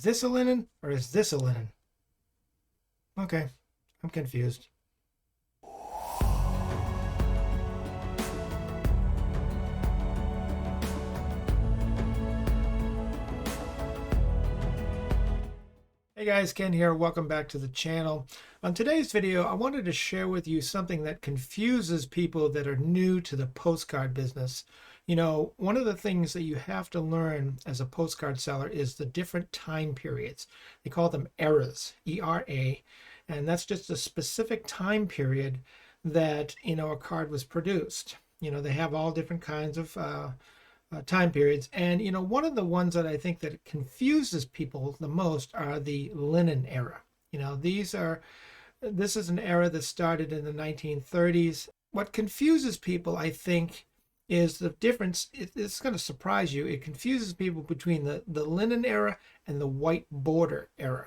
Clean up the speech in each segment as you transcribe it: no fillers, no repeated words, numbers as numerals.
Is this a linen or is this a linen? Okay, I'm confused. Hey guys, Ken here. Welcome back to the channel. On today's video, I wanted to share with you something that confuses people that are new to the postcard business. You know, one of the things that you have to learn as a postcard seller is the different time periods. They call them eras, E-R-A, and that's just a specific time period that, a card was produced. They have all different kinds of time periods. And, one of the ones that I think that confuses people the most are the linen era. This is an era that started in the 1930s. What confuses people, I think, is the difference. It's going to surprise you. It confuses people between the linen era and the white border era.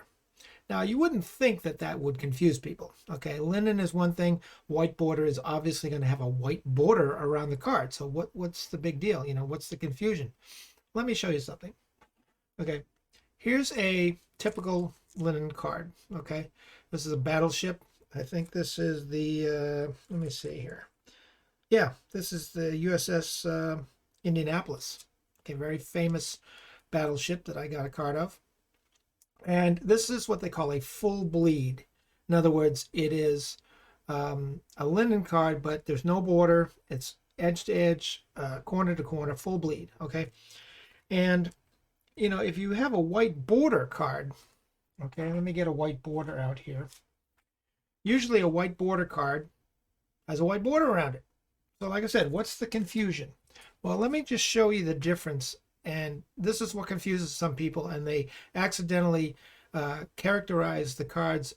Now, you wouldn't think that that would confuse people. Okay, linen is one thing. White border is obviously going to have a white border around the card. So what's the big deal? What's the confusion? Let me show you something. Okay, here's a typical linen card. Okay, this is a battleship. I think this is the, let me see here. Yeah, this is the USS Indianapolis. Okay, very famous battleship that I got a card of. And this is what they call a full bleed. In other words, it is a linen card, but there's no border. It's edge to edge, corner to corner, full bleed. Okay. And, if you have a white border card, okay, let me get a white border out here. Usually a white border card has a white border around it. So like I said, what's the confusion? Well, let me just show you the difference. And this is what confuses some people, and they accidentally characterize the cards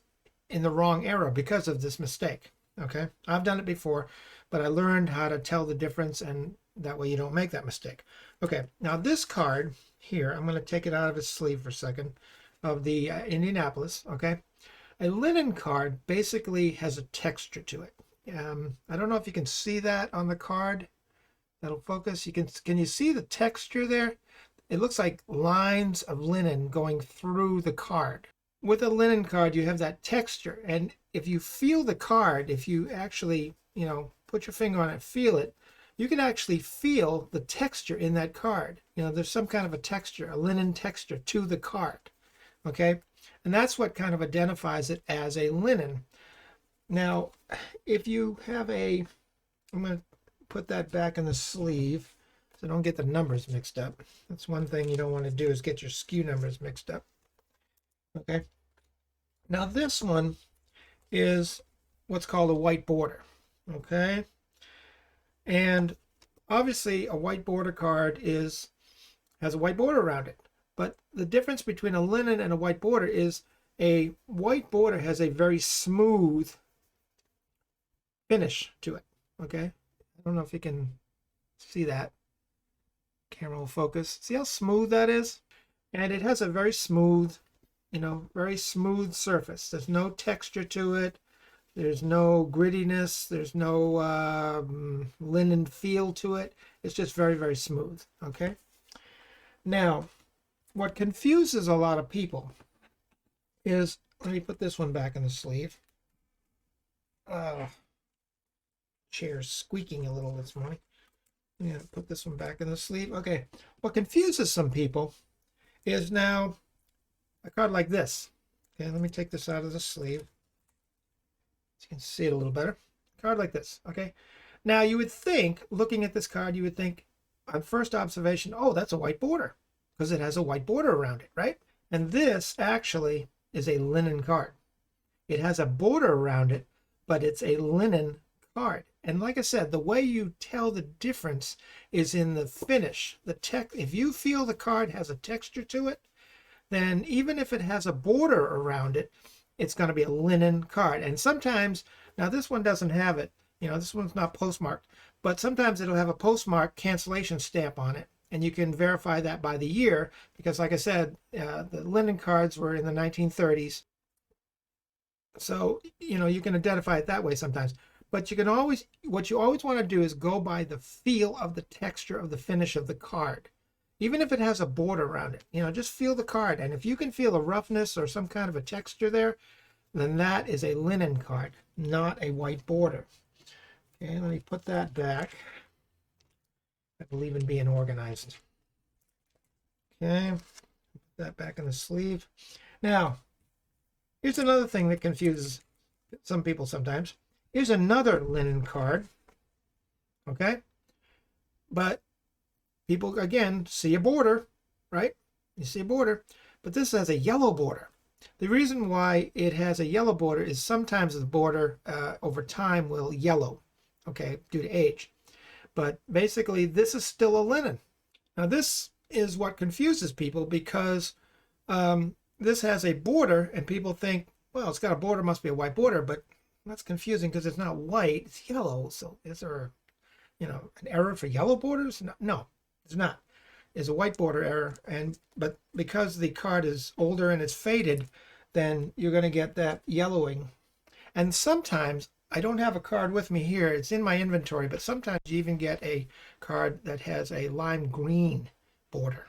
in the wrong era because of this mistake. Okay, I've done it before, but I learned how to tell the difference, and that way you don't make that mistake. Okay, now this card here, I'm going to take it out of its sleeve for a second, of the Indianapolis. Okay, a linen card basically has a texture to it. I don't know if you can see that on the card. That'll focus. Can you see the texture there? It looks like lines of linen going through the card. With a linen card, you have that texture. And if you feel the card, if you actually, put your finger on it, feel it, you can actually feel the texture in that card. There's some kind of a texture, a linen texture to the card. Okay? And that's what kind of identifies it as a linen. Now, if you have I'm going to put that back in the sleeve so don't get the numbers mixed up. That's one thing you don't want to do, is get your SKU numbers mixed up. Okay. Now this one is what's called a white border. Okay. And obviously a white border card has a white border around it. But the difference between a linen and a white border is a white border has a very smooth finish to it. Okay. I don't know if you can see that. Camera will focus. See how smooth that is? And it has a very smooth, very smooth surface. There's no texture to it. There's no grittiness. There's no linen feel to it. It's just very, very smooth. Okay? Now, what confuses a lot of people is, let me put this one back in the sleeve. Chair's squeaking a little this morning. Yeah, put this one back in the sleeve. Okay, what confuses some people is now a card like this. Okay, let me take this out of the sleeve so you can see it a little better. A card like this. Okay, now you would think, looking at this card, you would think on first observation, oh, that's a white border because it has a white border around it, right? And this actually is a linen card. It has a border around it, but it's a linen card. And like I said, the way you tell the difference is in the finish. If you feel the card has a texture to it, then even if it has a border around it, it's going to be a linen card. And sometimes, now this one doesn't have it, this one's not postmarked, but sometimes it'll have a postmark cancellation stamp on it. And you can verify that by the year, because like I said, the linen cards were in the 1930s. So, you can identify it that way sometimes. But what you always want to do is go by the feel of the texture of the finish of the card. even if it has a border around it, just feel the card. And if you can feel a roughness or some kind of a texture there, then that is a linen card, not a white border. Okay, let me put that back. I believe in being organized. Okay, put that back in the sleeve. Now, here's another thing that confuses some people sometimes. Here's another linen card. Okay, but people, again, see a border, right? You see a border, but this has a yellow border. The reason why it has a yellow border is sometimes the border over time will yellow, okay, due to age. But basically, this is still a linen. Now, this is what confuses people because this has a border, and people think, well, it's got a border, must be a white border, but that's confusing because it's not white, it's yellow. So is there, an error for yellow borders? No, it's not. It's a white border error, but because the card is older and it's faded, then you're going to get that yellowing. And sometimes, I don't have a card with me here, it's in my inventory, but sometimes you even get a card that has a lime green border.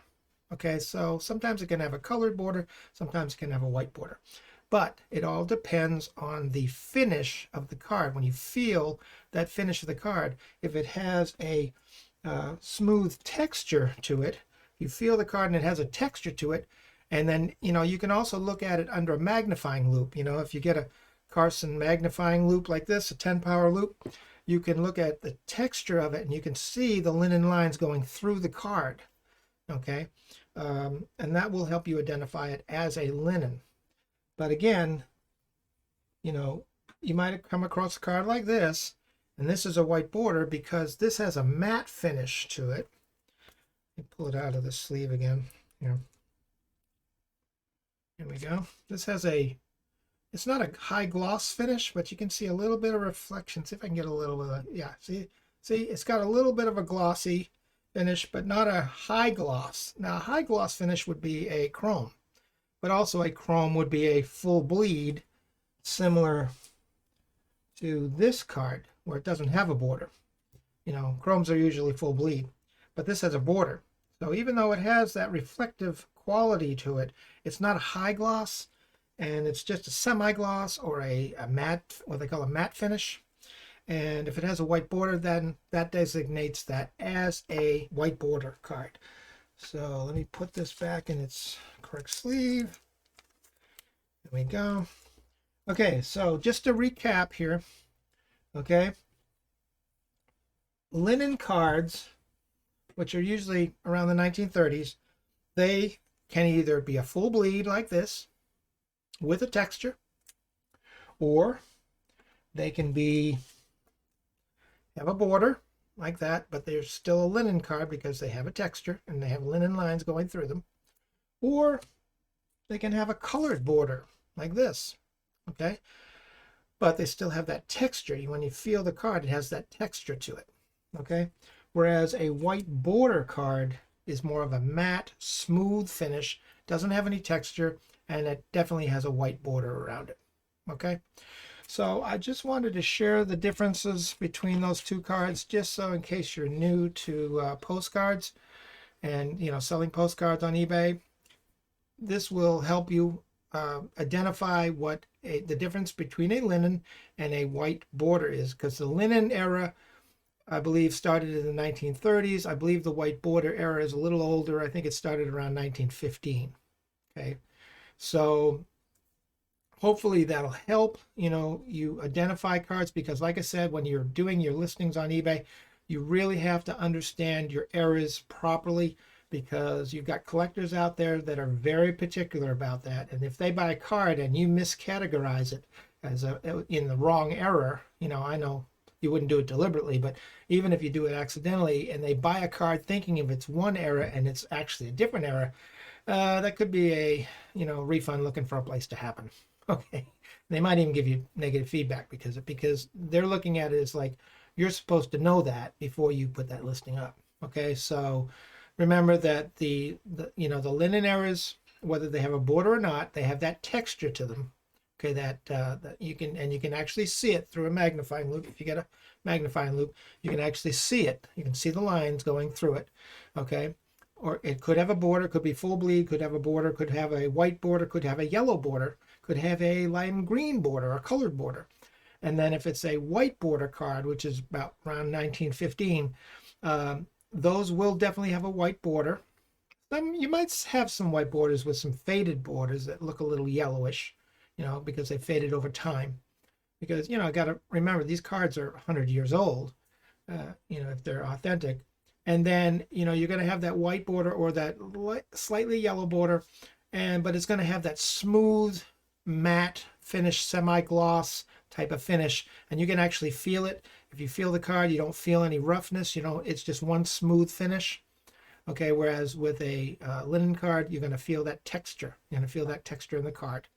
Okay, so sometimes it can have a colored border, sometimes it can have a white border. But it all depends on the finish of the card. When you feel that finish of the card, if it has a smooth texture to it, you feel the card and it has a texture to it, and then you can also look at it under a magnifying loupe. If you get a Carson magnifying loupe like this, a 10-power loupe, you can look at the texture of it and you can see the linen lines going through the card. Okay, and that will help you identify it as a linen. But again, you might have come across a card like this, and this is a white border because this has a matte finish to it. Let me pull it out of the sleeve again. Here we go. This has it's not a high gloss finish, but you can see a little bit of reflection. See if I can get a little bit of, yeah, see, it's got a little bit of a glossy finish, but not a high gloss. Now, a high gloss finish would be a chrome, but also a chrome would be a full bleed, similar to this card where it doesn't have a border. Chromes are usually full bleed, but this has a border. So even though it has that reflective quality to it, it's not a high gloss, and it's just a semi-gloss or a matte, what they call a matte finish. And if it has a white border, then that designates that as a white border card. So let me put this back in its correct sleeve. There we go. Okay, so just to recap here, okay, linen cards, which are usually around the 1930s, they can either be a full bleed like this with a texture, or they can have a border like that, but they're still a linen card because they have a texture and they have linen lines going through them, or they can have a colored border like this, okay, but they still have that texture. When you feel the card, it has that texture to it, okay, whereas a white border card is more of a matte, smooth finish, doesn't have any texture, and it definitely has a white border around it. Okay, so I just wanted to share the differences between those two cards, just so in case you're new to postcards and selling postcards on eBay, this will help you identify what the difference between a linen and a white border is, because the linen era, I believe, started in the 1930s. I believe the white border era is a little older. I think it started around 1915. Okay, so hopefully that'll help you identify cards, because like I said, when you're doing your listings on eBay, you really have to understand your eras properly, because you've got collectors out there that are very particular about that. And if they buy a card and you miscategorize it as in the wrong era, I know you wouldn't do it deliberately, but even if you do it accidentally and they buy a card thinking of it's one era and it's actually a different era, that could be a refund looking for a place to happen. Okay, they might even give you negative feedback because they're looking at it as like you're supposed to know that before you put that listing up. Okay, so remember that the linen eras, whether they have a border or not, they have that texture to them. Okay, that you can actually see it through a magnifying loupe. If you get a magnifying loupe, you can actually see it. You can see the lines going through it. Okay, or it could have a border, could be full bleed, could have a border, could have a white border, could have a yellow border, could have a lime green border, a colored border. And then if it's a white border card, which is about around 1915, those will definitely have a white border. You might have some white borders with some faded borders that look a little yellowish, because they faded over time. Because, I got to remember, these cards are 100 years old, if they're authentic. And then, you're going to have that white border or that slightly yellow border, but it's going to have that smooth, matte finish, semi-gloss type of finish. And you can actually feel it. If you feel the card, you don't feel any roughness. It's just one smooth finish. Okay, whereas with a linen card, you're going to feel that texture. You're going to feel that texture in the card.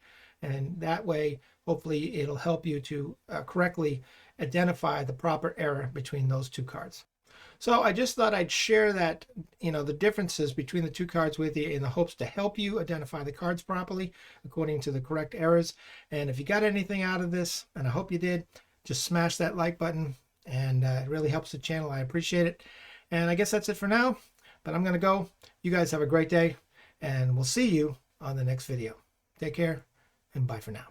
And that way, hopefully, it'll help you to correctly identify the proper error between those two cards. So I just thought I'd share that, the differences between the two cards with you in the hopes to help you identify the cards properly according to the correct errors. And if you got anything out of this, and I hope you did, just smash that like button, and it really helps the channel. I appreciate it. And I guess that's it for now, but I'm going to go. You guys have a great day, and we'll see you on the next video. Take care, and bye for now.